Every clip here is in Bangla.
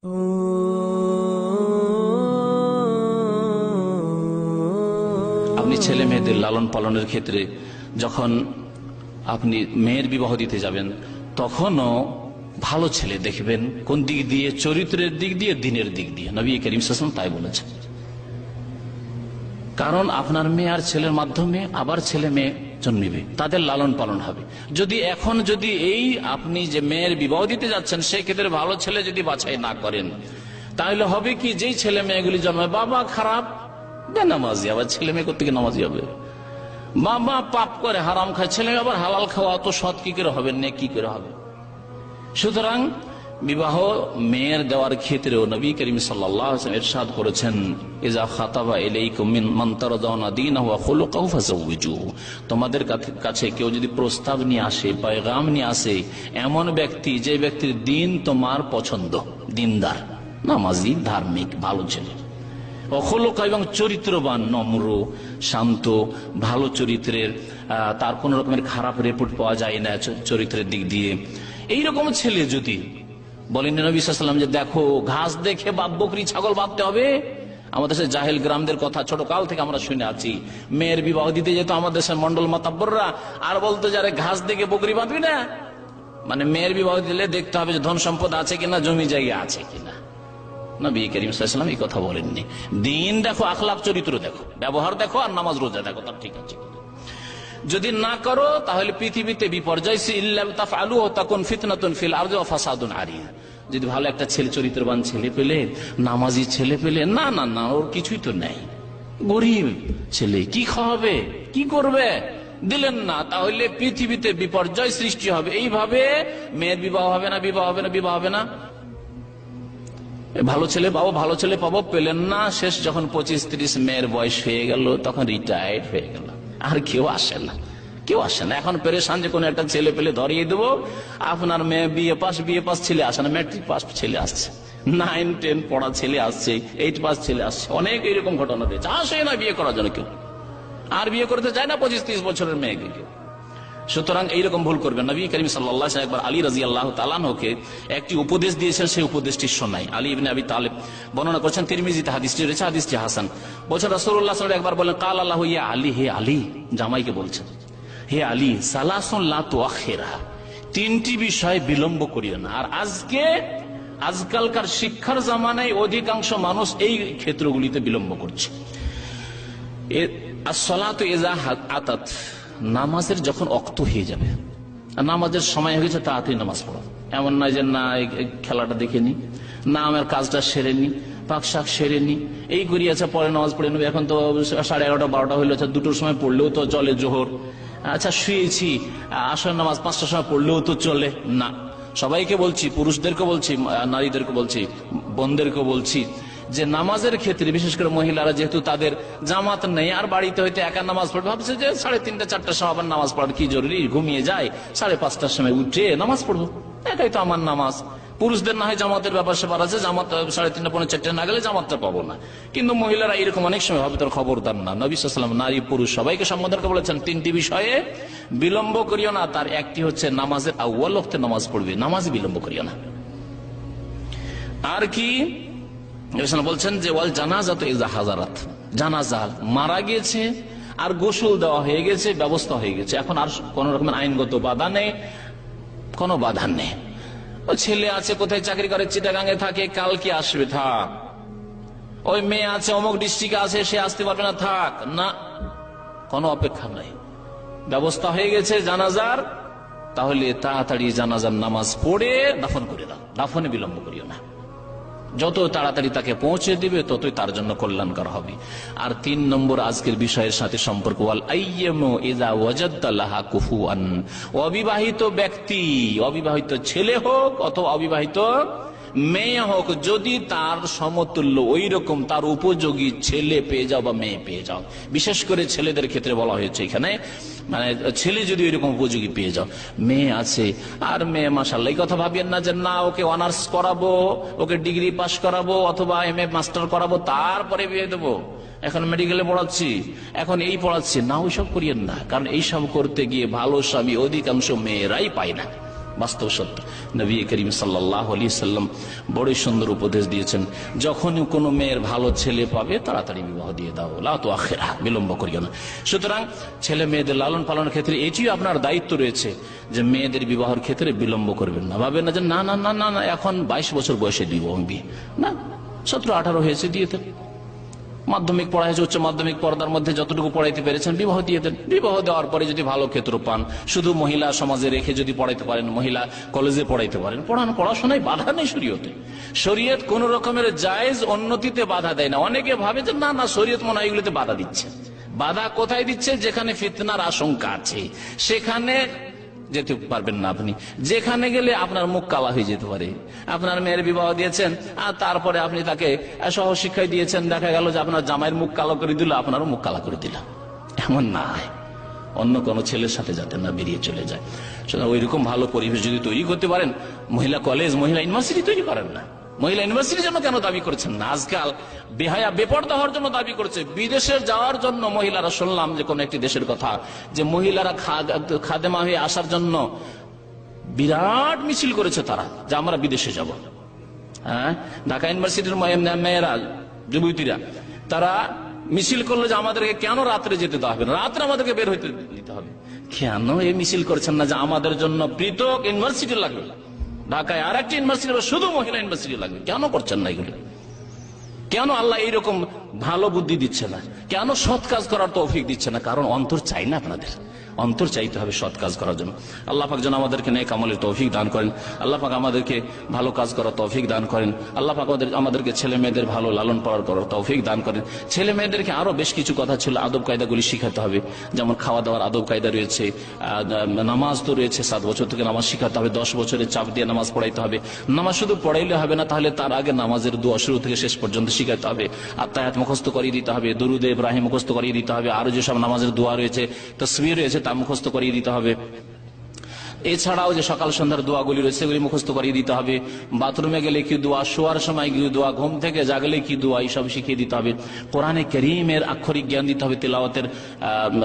আপনি ছেলে মেয়েদের লালন পালনের ক্ষেত্রে যখন আপনি মেয়ের বিবাহ দিতে যাবেন তখনও ভালো ছেলে দেখবেন। কোন দিক দিয়ে? চরিত্রের দিক দিয়ে, দিনের দিক দিয়ে। নবী করিম সাল্লাল্লাহু আলাইহি ওয়াসাল্লাম তাই বলেছেন। কারণ আপনার মেয়ে আর ছেলের মাধ্যমে আবার ছেলে মেয়ে জন্মিবে, তাদের লালন পালন হবে। যদি এই আপনি যে মেয়ের বিবাহ দিতে যাচ্ছেন সেই ক্ষেত্রে ভালো ছেলে যদি বাছাই না করেন, তাহলে হবে কি, যেই ছেলে মেয়েগুলি জন্মায় বাবা খারাপ বেনামাজি, আবার ছেলে মেয়ে কোত্থেকে নামাজি হবে? বাবা পাপ করে, হারাম খায়, ছেলে মেয়ে আবার হালাল খাওয়া, তো সৎ কি করে হবে, নেক কি করে হবে? সুতরাং বিবাহ মেয়ের দেওয়ার ক্ষেত্রেও নবী করিম সাল্লাল্লাহু আলাইহি ওয়াসাল্লাম ইরশাদ করেছেন, ইযা খাতাবা ইলাইকুম মান তারদাউনা দীনাহু ওয়া খুলুকাহু ফাযাওয়িজুহু। তোমাদের কাছে কেউ যদি প্রস্তাব নিয়ে আসে, পয়গাম নিয়ে আসে, এমন ব্যক্তি যে ব্যক্তির দিন তোমার পছন্দ, দিনদার, নামাজি, ধার্মিক, ভালো ছেলে, অখলক এবং চরিত্রবান, নম্র, শান্ত, ভালো চরিত্রের, তার কোন রকমের খারাপ রিপোর্ট পাওয়া যায় না চরিত্রের দিক দিয়ে, এইরকম ছেলে যদি বলেন নবী সাল্লাল্লাহু আলাইহি ওয়াসাল্লাম যে দেখো ঘাস দেখে বকরি ছাগল বাঁধতে হবে। আমাদের দেশে জাহেল গ্রামদের কথা ছোট কাল থেকে আমরা শুনে আছি। মেয়ের বিবাহ দিতে যেত আমাদের দেশের মন্ডল মাতাব্বররা, আর বলতো যারে ঘাস দেখে বকরি বাঁধবি না, মানে মেয়ের বিবাহ দিলে দেখতে হবে যে ধন সম্পদ আছে কিনা, জমি জায়গা আছে কিনা। নবী করিম সাল্লাল্লাহু আলাইহি ওয়াসাল্লাম এই কথা বলেননি। দিন দেখো, আখলাক চরিত্র দেখো, ব্যবহার দেখো, আর নামাজ রোজা দেখো, তার ঠিক আছে কিনা। যদি না করো তাহলে পৃথিবীতে বিপর্যয়। যদি ভালো একটা ছেলে, চরিত্রবান ছেলে পেলে, নামাজি ছেলে পেলে, না না না, ওর কিছুই তো নেই, গরিব ছেলে, কি খাওয়াবে, কি করবে, দিলেন না, তাহলে পৃথিবীতে বিপর্যয় সৃষ্টি হবে। এইভাবে মেয়ের বিবাহ হবে না, বিবাহ হবে না, বিবাহ হবে না। ভালো ছেলে পাবো, ভালো ছেলে পাবো, পেলেন না। শেষ যখন 25-30 মেয়ের বয়স হয়ে গেল, তখন রিটায়ার্ড হয়ে গেল, আর কেউ আসে না, কেউ আসে না। এখন পেরেশান যে কোনো একটা ছেলে পেলে ধরিয়ে দেবো। আপনার মেয়ে বিএ পাস ছেলে আসে না, ম্যাট্রিক পাস ছেলে আসছে, 9-10 পড়া ছেলে আসছে, 8 পাস ছেলে আসছে, অনেক এইরকম ঘটনা দিয়েছে। আসে না বিয়ে করার জন্য কেউ, আর বিয়ে করতে চায় না 25-30 বছরের মেয়েকে কেউ। সুতরাং এইরকম ভুল করবেন। নবী করিম সাল্লাল্লাহু আলাইহি ওয়াসাল্লাম একবার আলী রাদিয়াল্লাহু তাআলা আনহুকে একটি উপদেশ দিয়েছেন, সেই উপদেশটি শোনাই। আলী ইবনে আবি তালেব বর্ণনা করেছেন, তিরমিজিতে হাদিসটি রয়েছে, হাদিসটি হাসান। বলছেন রাসূলুল্লাহ সাল্লাল্লাহু আলাইহি ওয়াসাল্লাম একবার বলেন, কাল আল্লাহু ইয়া আলী, হে আলী, জামাইকে বলছেন, হে আলী, সালাসুন লা তুআখিরহা, তিনটি বিষয় বিলম্ব করিও না। আর আজকালকার শিক্ষার জামানায় অধিকাংশ মানুষ এই ক্ষেত্রগুলিতে বিলম্ব করছে। as-সালাতু ইযা আতাত, নামাজের যখন অক্ত হয়ে যাবে, নামাজের সময় হয়ে গেছে, তাড়াতাড়ি নামাজ পড়ো। এমন নয় যে না খেলাটা দেখে নি, না আমার কাজটা সেরে নি, পাক শাক সেরে নি, এই করিয়াছে, পরে নামাজ পড়ে নেবে। এখন তো 11:30 12টা হইলো, দুটোর সময় পড়লেও তো চলে জোহর। আচ্ছা শুয়েছি, আসর নামাজ 5টার সময় পড়লেও তো চলে না। সবাইকে বলছি, পুরুষদেরকে বলছি, নারীদেরকে বলছি, বোনদেরকে বলছি, যে নামাজের ক্ষেত্রে বিশেষ করে মহিলারা যেহেতু তাদের জামাত নেই, আর বাড়িতে হয়তো একা নামাজ পড়বে, ভাবছে যে 3:30-4টার সময় আবার নামাজ পড়ার কি জরুরি, ঘুমিয়ে যায়, 5:30টার সময় উঠে নামাজ পড়বো, এটাই তো আমার নামাজ। পুরুষদের না হয় জামাতের ব্যাপার স্যাপার আছে, জামাত 3:30-4টা না গেলে জামাতটা পাবো না। কিন্তু মহিলারা এরকম অনেক সময় ভাবে, তার খবরদার না। নবী সাল্লাল্লাহু আলাইহি ওয়াসাল্লাম নারী পুরুষ সবাইকে সম্বোধন করে বলেছেন, তিনটি বিষয়ে বিলম্ব করিও না। তার একটি হচ্ছে নামাজের আউয়াল ওয়াক্তে নামাজ পড়বে, নামাজে বিলম্ব করিও না। আর কি বলছেন যে ওয়াল জানাজা তো ইযা হাজারাত, জানাজা মারা গিয়েছে আর গোসল দেওয়া হয়ে গেছে, ব্যবস্থা হয়ে গেছে, এখন আর কোন রকমের আইনগত বাধা নেই, কোনো বাধা নেই। ওই ছেলে আছে কোথায় চাকরি করে, চিটাগাঙ্গে থাকে, কালকে আসবে, থাক। ওই মেয়ে আছে অমুক ডিস্ট্রিক্টে আছে, সে আসতে পারবে না, থাক না, কোনো অপেক্ষা নাই, ব্যবস্থা হয়ে গেছে জানাজার, তাহলে তাড়াতাড়ি জানাজার নামাজ পড়ে দাফন করে দাও, দাফনে বিলম্ব করিও না। যত তাড়াতাড়ি তাকে পৌঁছে দিবে ততই তার জন্য কল্যাণকর হবে। আর 3 নম্বর আজকের বিষয়ের সাথে সম্পর্ক, ওয়াল আইয়ামু ইযা ওয়াজাদতা লাহা কুফুয়ান, অবিবাহিত ব্যক্তি, অবিবাহিত ছেলে হোক অথবা অবিবাহিত মেয়ে হোক, যদি তার সমতুল্য ওই রকম তার উপযোগী ছেলে পেয়ে যাও বা মেয়ে পেয়ে যাও, বিশেষ করে ছেলেদের ক্ষেত্রে বলা হয়েছে এখানে, মানে ছেলে যদি ওইরকম উপযোগী পেয়ে যাও, মেয়ে আছে আর মেয়ে মাশাআল্লাহ, এই কথা ভাবিয়েন না যে না ওকে অনার্স করাবো, ওকে ডিগ্রি পাস করাবো অথবা MA মাস্টার করাবো, তারপরে বিয়ে দেবো, এখন মেডিকেলে পড়াচ্ছি, এখন এই পড়াচ্ছি না, ওইসব করিয়েন না। কারণ এইসব করতে গিয়ে ভালো স্বামী অধিকাংশ মেয়েরাই পায় না, বাস্তব সত্য। নবী করিম সাল্লাল্লাহু আলাইহি সাল্লাম বড় সুন্দর উপদেশ দিয়েছেন, যখনই কোনো মেয়ের ভালো ছেলে পাবে তাড়াতাড়ি বিবাহ দিয়ে দাও, লা তুআখিরহা, বিলম্ব করিও না। সুতরাং ছেলে মেয়েদের লালন পালনের ক্ষেত্রে এটিও আপনার দায়িত্ব রয়েছে যে মেয়েদের বিবাহের ক্ষেত্রে বিলম্ব করবেন না। ভাবেন না যে না না না না না এখন 22 বছর বয়সে দিব আমি বিয়ে, না 17-18 হয়েছে দিয়ে দেন। মাধ্যমিক পড়া হয়েছে, উচ্চ মাধ্যমিক পর্দার মধ্যে যতটুকু পড়াইতে পেরেছেন বিবাহ দিয়ে দেন। বিবাহ দেওয়ার পরে যদি ভালো ক্ষেত্র পান, শুধু মহিলা সমাজে রেখে যদি পড়াইতে পারেন, মহিলা কলেজে পড়াইতে পারেন, পড়ানো পড়াশোনায় বাধা নেই শরীয়তে। শরীয়ত কোন রকমের জায়েজ উন্নতিতে বাধা দেয় না। অনেকে ভাবে যে না না শরীয়ত মনে হয় এগুলোতে বাধা দিচ্ছে। বাধা কোথায় দিচ্ছে? যেখানে ফিতনার আশঙ্কা আছে সেখানে যেতে পারবেন না আপনি। যেখানে গেলে আপনার মুখ কালা হয়ে যেতে পারে। আপনার মেয়ের বিবাহ দিয়েছেন আর তারপরে আপনি তাকে সহশিক্ষায় দিয়েছেন, দেখা গেল যে আপনার জামাইয়ের মুখ কালো করে দিল, আপনারও মুখ কালা করে দিল। এমন না হয়, অন্য কোনো ছেলের সাথে যাতে না বেরিয়ে চলে যায়। সুতরাং ওইরকম ভালো পরিবেশ যদি তৈরি করতে পারেন, মহিলা কলেজ, মহিলা ইউনিভার্সিটি তৈরি করেন না। মহিলা ইউনিভার্সিটির জন্য কেন দাবি করছেন না? আজকাল বেহায়া বেপর্দা হওয়ার জন্য দাবি করছে। বিদেশে যাওয়ার জন্য মহিলারা, শুনলাম যে কোন একটি দেশের কথা, যে মহিলারা খাদেমা হয়ে আসার জন্য বিরাট মিছিল করেছে তারা, যে আমরা বিদেশে যাব। হ্যাঁ, ঢাকা ইউনিভার্সিটির মেয়েরা, যুবতীরা, তারা মিছিল করলো যে আমাদেরকে কেন রাত্রে যেতে দেওয়া হবে না, রাত্রে আমাদেরকে বের হইতে দিতে হবে। কেন এই মিছিল করছেন না যে আমাদের জন্য পৃথক ইউনিভার্সিটি লাগবে, ঢাকায় আর একটা ইউনিভার্সিটি, শুধু মহিলা ইউনিভার্সিটি লাগবে? কেন করছেন না এগুলো? কেন আল্লাহ এইরকম ভালো বুদ্ধি দিচ্ছে না? কেন সৎ কাজ করার তৌফিক দিচ্ছে না? কারণ অন্তর চাই না আপনাদের, অন্তর চাইতে হবে সৎ কাজ করার জন্য। আল্লাহ পাক যেন আমাদেরকে নেক আমলের তৌফিক দান করেন। আল্লাহ পাক আমাদেরকে ভালো কাজ করার তৌফিক দান করেন। আল্লাহ পাক আমাদেরকে ছেলে মেয়েদের ভালো লালন পালন করার তৌফিক দান করেন। ছেলে মেয়েদেরকে আরো বেশ কিছু কথা ছিল, আদব কায়দাগুলি শিখাতে হবে। যেমন খাওয়া দাওয়ার আদব কায়দা রয়েছে, নামাজ তো রয়েছে, 7 বছর থেকে নামাজ শিখাতে হবে, 10 বছরের চাপ দিয়ে নামাজ পড়াইতে হবে। নামাজ শুধু পড়াইলে হবে না, তাহলে তার আগে নামাজের দোয়া শুরু থেকে শেষ পর্যন্ত শিখাতে হবে। আত্তাহিয়াত মুখস্থ করিয়ে দিতে হবে, দরুদ ইব্রাহিম মুখস্থ করিয়ে দিতে হবে, আরো যেসব নামাজের দোয়া রয়েছে, তাসবিহ রয়েছে, তা মুখস্থ করিয়ে দিতে হবে। এছাড়াও যে সকাল সন্ধ্যার দোয়াগুলি রয়েছে সেগুলি মুখস্থ করিয়ে দিতে হবে। বাথরুমে গেলে কি দোয়া, শোয়ার সময় কি দোয়া, ঘুম থেকে জাগলে কি দোয়া, এইসব শিখিয়ে দিতে হবে। কোরআনে কারীমের আক্ষরিক জ্ঞান দিতে হবে, তেলাওয়াতের,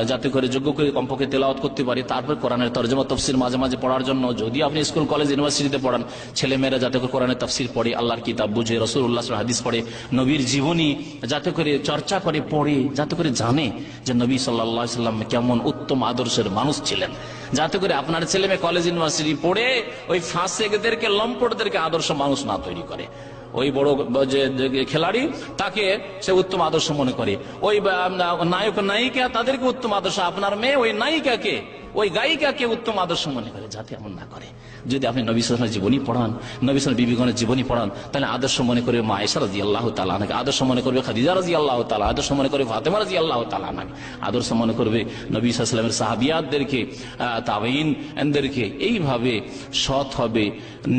যাতে করে যোগ্য করে কমপক্ষে তেলাওয়াত করতে পারে। তারপর কোরআনের তরজমা তফসির মাঝে মাঝে পড়ার জন্য, যদি আপনি স্কুল কলেজ ইউনিভার্সিটিতে পড়ান, ছেলেমেয়েরা যাতে করে কোরআনের তফসির পড়ে, আল্লাহর কিতাব বুঝে, রাসূলুল্লাহ সাল্লাল্লাহু আলাইহি হাদিস পড়ে, নবীর জীবনী যাতে করে চর্চা করে, পড়ে, যাতে করে জানে যে নবী সাল্লাল্লাহু আলাইহি সাল্লাম কেমন উত্তম আদর্শের মানুষ ছিলেন। যাতে করে আপনার ছেলে মেয়ে কলেজ ইউনিভার্সিটি পড়ে ওই ফাসেকদেরকে, লম্পটদেরকে আদর্শ মানুষ না তৈরি করে। ওই বড় যে খেলাড়ি তাকে সে উত্তম আদর্শ মনে করে, ওই নায়ক নায়িকা তাদেরকে উত্তম আদর্শ, আপনার মেয়ে ওই নায়িকাকে, ওই গায়িকাকে উত্তম আদর্শ মনে করে। যাতে এমন না করে। যদি আপনি নবী সাল্লাল্লাহু আলাইহি জীবনী পড়ান, নবী সাল্লাল্লাহু বিবিগণের জীবনী পড়ান, তাহলে আদর্শ মনে করবে মা আয়েশা রাদিয়াল্লাহু তাআলা আনহা, আদর্শ মনে করবে খাদিজা রাদিয়াল্লাহু তাআলা, আদর্শ মনে করবে ফাতেমা রাদিয়াল্লাহু তাআলা আনহা, আদর্শ মনে করবে নবী সাল্লাল্লাহু আলাইহি ওয়াসাল্লামের সাহাবিয়াতদেরকে, তাবেঈনদেরকে। এইভাবে সৎ হবে,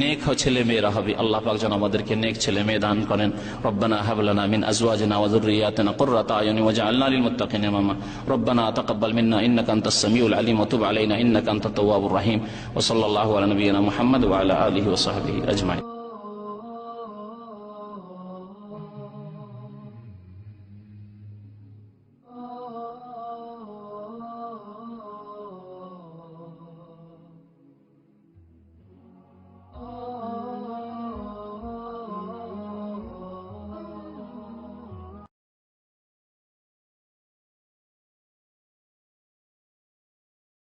নেক ছেলে মেয়েরা হবে। আল্লাহ পাক যেন আমাদেরকে নেক ছেলে মেয়ে দান করেন। রব্বানা হাব লানা মিন আজওয়াজিনা ওয়া যুররিয়াতিনা কুররাতা আয়ুনি ওয়াজআলনা লিল মুত্তাকিনা ইমামা। রব্বানা তাকাব্বাল মিন্না ইন্নাকা আনতাস সামিউল আলিম ওয়া তুব আলাইনা ইন্নাকা আনতাত তাওয়াবুর রহিম। ওয়া সাল্লাল্লাহু আলা নবিয়িনা মুহাম্মদ ওয়া আলা আলিহি ওয়া সাহবিহি আজমাইন।